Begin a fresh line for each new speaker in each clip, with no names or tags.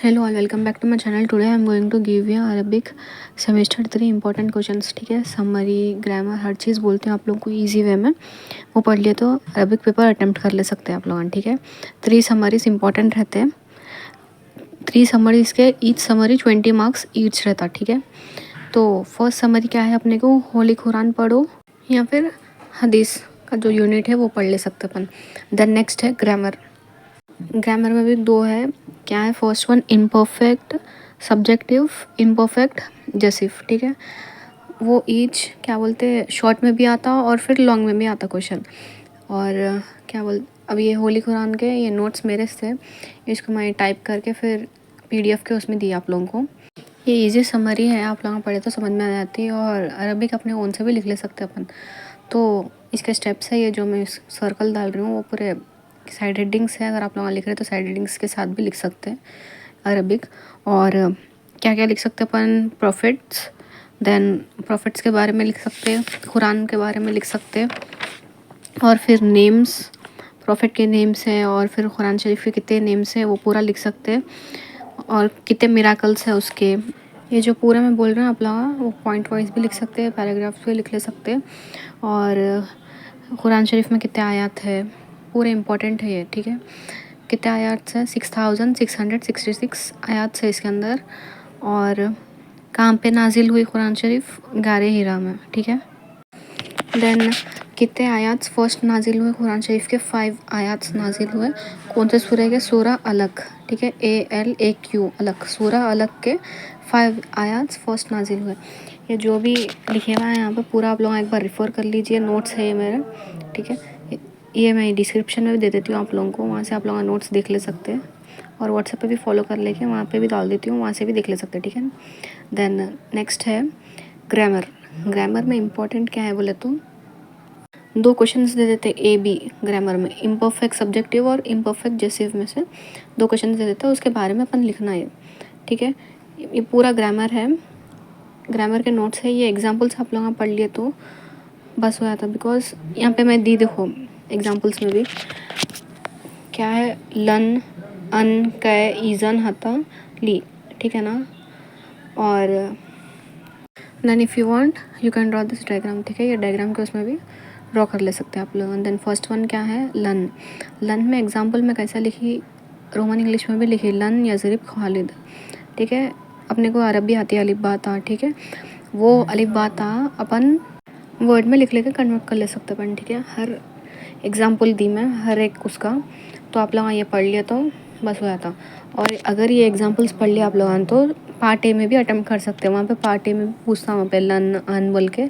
Hello all, welcome back to my channel. Today I am going to give you Arabic semester 3 important questions. ठीक है, summary, grammar, हर चीज़ बोलते हैं आप लोगों को इजी वे में। वो पढ़ लिए तो अरबिक पेपर अटेम्प्ट कर ले सकते हैं आप लोग। ठीक है, 3 समरीज इंपॉर्टेंट रहते हैं। 3 समरीज के ईच समरी 20 मार्क्स ईच रहता। ठीक है, तो फर्स्ट समरी क्या है अपने को, होली कुरान पढ़ो या फिर हदीस का जो यूनिट है वो पढ़ ले सकते अपन। देन नेक्स्ट है ग्रामर। ग्रामर में भी 2 है। क्या है, first one imperfect subjunctive, imperfect जसिफ। ठीक है, वो ईच क्या बोलते हैं, शॉर्ट में भी आता और फिर लॉन्ग में भी आता क्वेश्चन। और क्या बोल, अब ये होली कुरान के ये नोट्स मेरे से, इसको मैं टाइप करके फिर PDF के उसमें दिया आप लोगों को। ये इजी समरी है, आप लोगों को पढ़े तो समझ में आ जाती है। और अरबिक अपने ओन से भी लिख ले सकते अपन। तो इसके स्टेप्स है ये जो मैं सर्कल डाल रही हूँ, वो पूरे साइड हेडिंग्स है। अगर आप लोग लिख रहे हैं तो साइड हेडिंग्स के साथ भी लिख सकते हैं अरबिक। और क्या क्या लिख सकते हैं अपन, प्रॉफिट्स, देन प्रॉफिट्स के बारे में लिख सकते हैं, कुरान के बारे में लिख सकते हैं। और फिर नेम्स, प्रॉफिट के नेम्स हैं और फिर कुरान शरीफ के कितने नेम्स हैं वो पूरा लिख सकते हैं। और कितने मिराकल्स है उसके, ये जो पूरा मैं बोल रहा हूँ आप लोग वो पॉइंट वाइज भी लिख सकते हैं, पैराग्राफ्स भी लिख ले सकते हैं। और कुरान शरीफ में कितने आयत है, पूरे इंपॉर्टेंट है ये। ठीक है, कितने आयत है, 6666 आयत है इसके अंदर। और कहाँ पे नाजिल हुई कुरान शरीफ, गारे हिरा में। ठीक है, देन कितने आयत फर्स्ट नाजिल हुए कुरान शरीफ के, 5 आयत नाजिल हुए। कौन से सूरह के, सूरह अलग। ठीक है, ALAQ अलग, सूरह अलग के 5 आयत फर्स्ट नाजिल हुए। ये जो भी लिखे हुआ है यहाँ पे पूरा आप लोग एक बार रेफर कर लीजिए, नोट्स है ये मेरे। ठीक है, ये मैं डिस्क्रिप्शन में भी दे देती हूँ आप लोगों को, वहाँ से आप लोग नोट्स देख ले सकते हैं। और व्हाट्सएप पे भी फॉलो कर लेके वहाँ पे भी डाल देती हूँ, वहाँ से भी देख ले सकते हैं। ठीक है, देन नेक्स्ट है ग्रामर। ग्रामर में इम्पोर्टेंट क्या है बोले तो 2 क्वेश्चंस दे देते A B ग्रामर में, इम्परफेक्ट सब्जेक्टिव और इम्परफेक्ट जेसिव में से 2 क्वेश्चन दे देते हैं, उसके बारे में अपन लिखना है। ठीक है, ये पूरा ग्रामर है, ग्रामर के नोट्स है। ये एग्जाम्पल्स आप लोग पढ़ लिए तो बस हो जाता, बिकॉज यहाँ पे मैं दी देखो एग्जाम्पल्स में भी क्या है, लन, अन, कै, ईजन, हता, ली। ठीक है ना। और then if you want you can draw this diagram. ठीक है, ये डायग्राम के उसमें भी ड्रॉ कर ले सकते हैं आप लोग। देन फर्स्ट वन क्या है, लन। लन में एग्जाम्पल में कैसा लिखी, रोमन इंग्लिश में भी लिखी, लन यजरिब खालिद। ठीक है, अपने को अरबी आती है, अलिफ बा ता। ठीक है, वो अलिफ बा ता अपन वर्ड में लिख लेकर कन्वर्ट कर ले सकते अपन। ठीक है, हर एग्जाम्पल दी मैं हर एक उसका, तो आप लोग ये पढ़ लिया तो बस हो जाता। और अगर ये एग्जाम्पल्स पढ़ लिया आप लोगों तो पार्ट A में भी अटेम्प्ट कर सकते हैं। वहाँ पे पार्ट A में भी पूछता हूँ, वहाँ पे लन अन बोल के,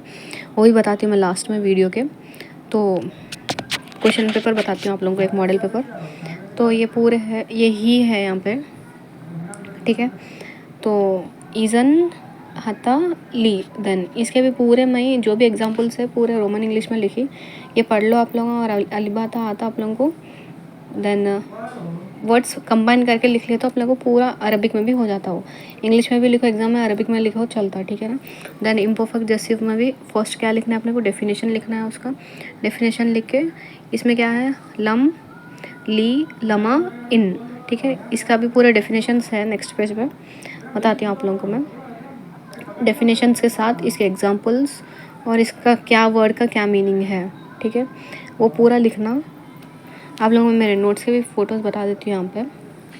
वो भी बताती हूँ मैं लास्ट में वीडियो के। तो क्वेश्चन पेपर बताती हूँ आप लोगों को, एक मॉडल पेपर। तो ये पूरे है, यही है यहाँ पे। ठीक है, तो ईजन, हता, ली। देन इसके भी पूरे मैं जो भी एग्जाम्पल्स है पूरे रोमन इंग्लिश में लिखी, ये पढ़ लो आप लोगों। और अलिबा था आता आप लोगों को, देन वर्ड्स कंबाइन करके लिख ले तो आप लोगों को पूरा अरबिक में भी हो जाता हो। इंग्लिश में भी लिखो एग्जाम में, अरबिक में लिखो चलता। ठीक है ना। देन इम्परफेक्ट जेसिव में भी फर्स्ट क्या लिखना है अपने को, डेफिनेशन लिखना है उसका। डेफिनेशन लिख के इसमें क्या है, लम, ली, लमा, इन। ठीक है, इसका भी पूरा डेफिनेशंस है, नेक्स्ट पेज पे बताती हूँ आप लोगों को मैं। डेफिनेशंस के साथ इसके एग्जांपल्स और इसका क्या वर्ड का क्या मीनिंग है। ठीक है, वो पूरा लिखना। आप लोगों में मेरे नोट्स के भी फ़ोटोज़ बता देती हूँ यहाँ पे।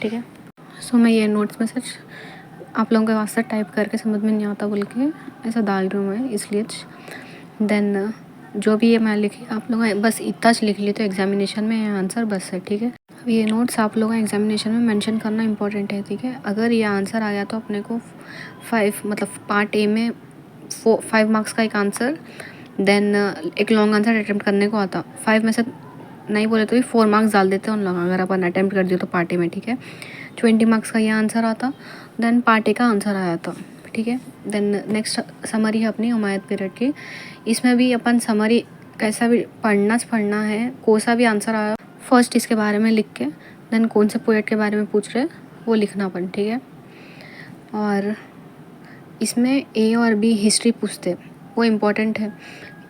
ठीक है, सो मैं ये नोट्स में सच आप लोगों के वास्ते टाइप करके समझ में नहीं आता बोल के ऐसा डाल रही हूँ मैं, इसलिए। देन जो भी ये मैं लिखी आप लोग बस इतना लिख लिए तो एग्जामिनेशन में आंसर बस है। ठीक है, अब ये नोट्स आप लोग एग्जामिनेशन में मेंशन करना इंपॉर्टेंट है। ठीक है, अगर ये आंसर आ गया तो अपने को 5 मतलब पार्ट A में 5 मार्क्स का एक आंसर, देन एक लॉन्ग आंसर अटेम्प्ट करने को आता। 5 में से नहीं बोले तो भी 4 मार्क्स डाल देते हैं उन लोग, अगर अपन अटेम्प्ट कर दिए तो पार्ट A में। ठीक है, 20 मार्क्स का ये आंसर आता, देन पार्ट A का आंसर आया था। ठीक है, देन नेक्स्ट समरी है अपनी उमायद पीरियड की। इसमें भी अपन समरी कैसा भी पढ़ना है, कौन सा भी आंसर आया फर्स्ट इसके बारे में लिख के, देन कौन से पोएट के बारे में पूछ रहे वो लिखना अपन। ठीक है, और इसमें A और B हिस्ट्री पूछते, वो इम्पोर्टेंट है।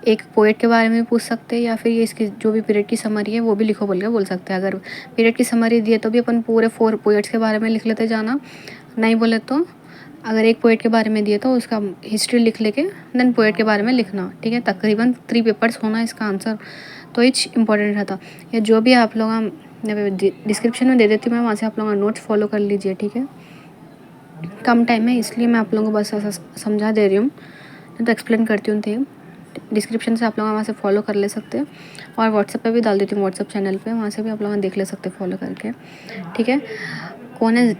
एक पोएट के बारे में भी पूछ सकते हैं या फिर ये इसकी जो भी पीरियड की समरी है वो भी लिखो बोल के बोल सकते हैं। अगर पीरियड की समरी दी है तो भी अपन पूरे 4 पोएट्स के बारे में लिख लेते जाना, नहीं बोले तो अगर एक पोएट के बारे में दिए तो उसका हिस्ट्री लिख लेके देन पोएट के बारे में लिखना, ठीक है। तकरीबन 3 पेपर्स होना इसका आंसर, तो इच इम्पॉर्टेंट रहता। या जो भी आप लोग डिस्क्रिप्शन में दे देती हूँ मैं, वहाँ से आप लोग नोट्स फॉलो कर लीजिए, ठीक है। कम टाइम है इसलिए मैं आप लोगों को बस ऐसा समझा दे रही हूँ, तो एक्सप्लेन करती हूँ। थी डिस्क्रिप्शन से आप लोग वहाँ से फॉलो कर ले सकते हैं, और व्हाट्सएप पे भी डाल देती हूँ, व्हाट्सएप चैनल पे, वहाँ से भी आप लोग देख ले सकते हैं फॉलो करके, ठीक है। कौन है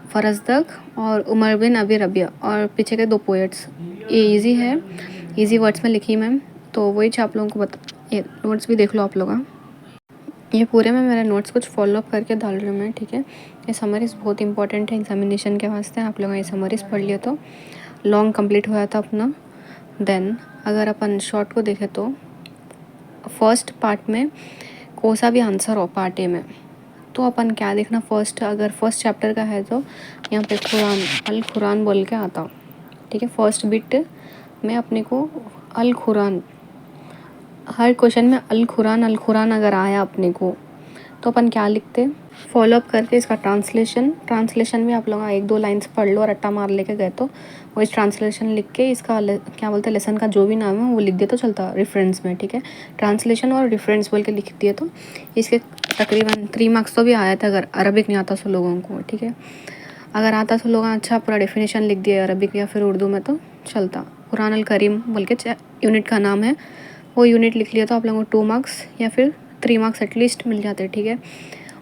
फरजदक और उमर बिन अबी रबिया, और पीछे के 2 पोएट्स, ये इजी है, इजी वर्ड्स में लिखी मैम, तो वही आप लोगों को ये नोट्स भी देख लो आप लोग। ये पूरे में मेरे नोट्स कुछ फॉलो अप करके डाल रही हूँ मैं, ठीक है। ये समरीज बहुत इंपॉर्टेंट है एग्जामिनेशन के वास्ते, आप लोग ये समरीज पढ़ लिए तो लॉन्ग कंप्लीट हुआ था अपना। देन अगर अपन शॉर्ट को देखें तो फर्स्ट पार्ट में कौन सा भी आंसर हो पार्ट ए में, तो अपन क्या देखना, फर्स्ट अगर फर्स्ट चैप्टर का है तो यहाँ पे कुरान, अल कुरान बोल के आता, ठीक है। फर्स्ट बिट में अपने को अल कुरान, हर क्वेश्चन में अल कुरान अगर आया अपने को तो अपन क्या लिखते, फॉलो अप करके इसका ट्रांसलेशन भी आप लोग 1-2 लाइन्स पढ़ लो और रट्टा मार लेके गए तो वो इस ट्रांसलेशन लिख के इसका क्या बोलते हैं लेसन का जो भी नाम है वो लिख दे तो चलता रेफरेंस में, ठीक है। ट्रांसलेशन और रेफरेंस बोल के लिख दिए तो इसके तकरीबन 3 मार्क्स तो भी आया था, अगर अरबिक नहीं आता तो लोगों को, ठीक है। अगर आता तो लोग अच्छा पूरा डेफिनेशन लिख दिया अरबिक या फिर उर्दू में तो चलता। कुरान अल करीम बोल के यूनिट का नाम है, वो यूनिट लिख लिया तो आप लोगों को 2 मार्क्स या फिर 3 मार्क्स एटलीस्ट मिल जाते हैं, ठीक है।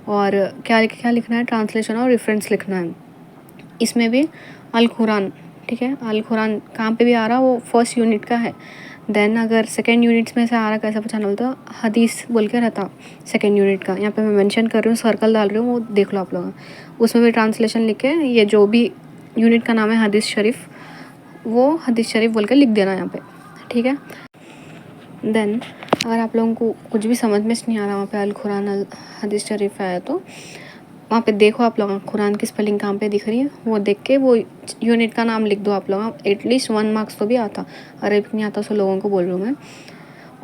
और क्या लिखना है, ट्रांसलेशन और रेफरेंस लिखना है। इसमें भी अल कुरान, ठीक है, अल कुरान कहाँ पे भी आ रहा वो फर्स्ट यूनिट का है। देन अगर सेकेंड यूनिट्स में से आ रहा कैसा पहचाना बोलता, हदीस बोल के रहता सेकेंड यूनिट का, यहाँ पे मैं मेंशन कर रही हूँ, सर्कल डाल रही हूँ, वो देख लो आप लोग। उसमें भी ट्रांसलेशन लिख के ये जो भी यूनिट का नाम है हदीस शरीफ, वो हदीस शरीफ बोल के लिख देना यहाँ पे, ठीक है। देन अगर आप लोगों को कुछ भी समझ में नहीं आ रहा वहाँ पे अल कुरान अल हदीस शरीफ है तो वहाँ पे देखो आप लोग कुरान की स्पेलिंग कहाँ पे दिख रही है, वो देख के वो यूनिट का नाम लिख दो आप लोग, एटलीस्ट 1 मार्क्स तो भी आता। अरबिक नहीं आता तो लोगों को बोल रही हूँ मैं।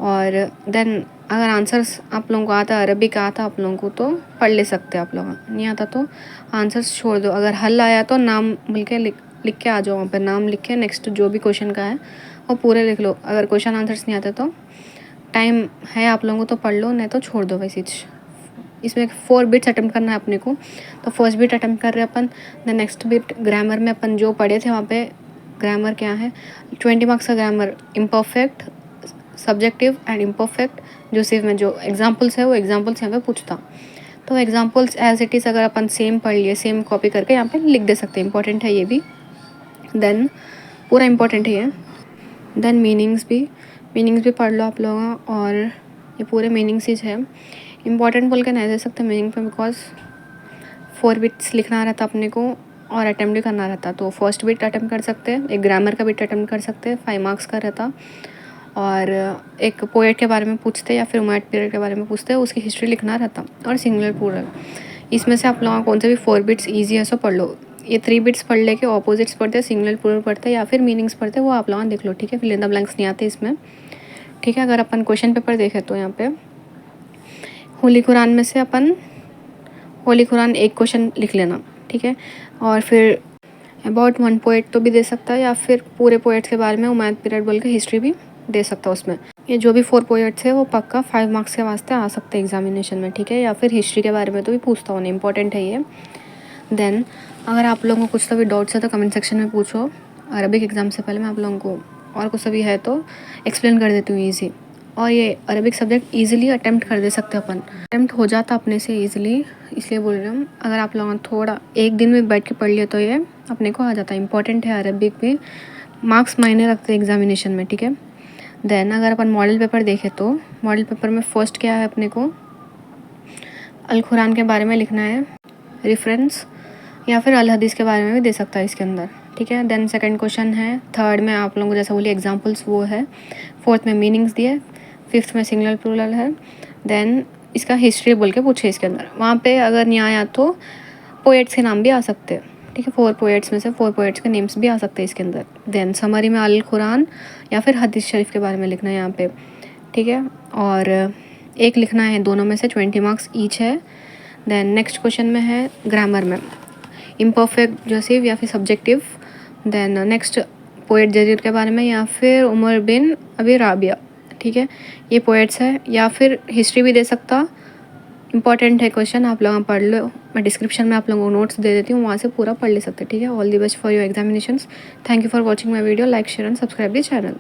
और देन अगर आंसर्स आप लोगों को आता, अरबिक आता आप लोगों को तो पढ़ ले सकते हैं आप लोग, नहीं आता तो आंसर्स छोड़ दो। अगर हल आया तो नाम बोल के लिख के आ जाओ, वहाँ पर नाम लिख के नेक्स्ट जो भी क्वेश्चन का है वो पूरे लिख लो। अगर क्वेश्चन आंसर्स नहीं आते तो टाइम है आप लोगों को तो पढ़ लो, नहीं तो छोड़ दो वैसे। इसमें 4 बिट्स अटेम्प्ट करना है अपने को, तो फर्स्ट बिट अटेम्प्ट कर रहे हैं अपन। द नेक्स्ट बिट ग्रामर में अपन जो पढ़े थे वहाँ पे ग्रामर क्या है, 20 मार्क्स का grammar, imperfect, subjective and imperfect, जो सिर्फ में जो एग्जाम्पल्स है वो एग्जाम्पल्स यहाँ पे पूछता, तो एग्जाम्पल्स एज इट इज़ अगर अपन सेम पढ़ लिए, सेम कॉपी करके यहाँ पे लिख दे सकते हैं, इंपॉर्टेंट है ये भी। देन पूरा इंपॉर्टेंट है ये। देन मीनिंग्स भी पढ़ लो आप लोग, और ये पूरे मीनिंग्स ही है। इंपॉर्टेंट बोल के नहीं दे सकते मीनिंग पे, बिकॉज 4 बिट्स लिखना रहता अपने को और अटैम्प्ट भी करना रहता, तो फर्स्ट बिट अटैम्प्ट कर सकते हैं, एक ग्रामर का बिट अटैम्प्ट कर सकते हैं, 5 मार्क्स का रहता, और एक पोएट के बारे में पूछते या फिर उमैयद पीरियड के बारे में पूछते, उसकी हिस्ट्री लिखना रहता, और सिंगुलर प्लूरल। इसमें से आप लोगों कौन से भी 4 बिट्स ईजी है सो पढ़ लो। ये 3 बिट्स पढ़ लेके ऑपोजिट्स पढ़ते, सिंगुलर प्लूरल पढ़ते या फिर मीनिंग्स पढ़ते, वो आप लोग देख लो, ठीक है। फिल इन द ब्लैंक्स नहीं आते इसमें, ठीक है। अगर अपन क्वेश्चन पेपर देखें तो यहाँ पे होली कुरान में से अपन होली कुरान एक क्वेश्चन लिख लेना, ठीक है। और फिर अबाउट 1 पोएट तो भी दे सकता है, या फिर पूरे पोएट्स के बारे में उमैयद पीरियड बोल के हिस्ट्री भी दे सकता है उसमें। ये जो भी 4 पोएट्स है वो पक्का 5 मार्क्स के वास्ते आ सकते हैं एग्जामिनेशन में, ठीक है। या फिर हिस्ट्री के बारे में तो भी पूछता हूँ, इंपॉर्टेंट है ये। देन अगर आप लोगों को कुछ तो भी डाउट्स है तो कमेंट सेक्शन में पूछो। अरबिक एग्ज़ाम से पहले मैं आप लोगों को और कुछ भी है तो एक्सप्लेन कर देती हूँ ईजी। और ये अरबिक सब्जेक्ट ईजिली अटैम्प्ट कर दे सकते अपन, अटैम्प्ट हो जाता अपने से ईजिली, इसलिए बोल रही हूँ। अगर आप लोगों ने थोड़ा एक दिन में बैठ के पढ़ लिया तो ये अपने को आ जाता। इंपॉर्टेंट है अरबिक भी, मार्क्स मायने रखते हैं एग्जामिनेशन में, ठीक है। देन अगर अपन मॉडल पेपर देखें तो मॉडल पेपर में फर्स्ट क्या है, अपने को अल कुरान के बारे में लिखना है, रेफरेंस या फिर अल हदीस के बारे में भी दे सकता है इसके अंदर, ठीक है। देन सेकंड क्वेश्चन है, थर्ड में आप लोगों को जैसा बोलिए एग्जांपल्स वो है, फोर्थ में मीनिंग्स दिए, फिफ्थ में सिंगुलर प्लूरल है। देन इसका हिस्ट्री बोल के पूछे इसके अंदर, वहाँ पे अगर नहीं आया तो पोएट्स के नाम भी आ सकते हैं, ठीक है। 4 पोएट्स में से 4 पोएट्स के नेम्स भी आ सकते हैं इसके अंदर। देन समरी में अल कुरान या फिर हदीस शरीफ के बारे में लिखना है यहाँ पे, ठीक है। और एक लिखना है, दोनों में से 20 मार्क्स ईच है। देन नेक्स्ट क्वेश्चन में है ग्रामर में इम्परफेक्ट जोसेफ या फिर subjective. Then next poet Jarir के बारे में या फिर उमर बिन अबी राबिया, ठीक है। ये पोएट्स है, या फिर हिस्ट्री भी दे सकता। इंपॉर्टेंट है क्वेश्चन, आप लोग पढ़ लो। मैं डिस्क्रिप्शन में आप लोगों को नोट्स दे देती हूँ, वहाँ से पूरा पढ़ ले सकते, ठीक है। All the best for your examinations. Thank you for watching my video. Like share and subscribe the channel.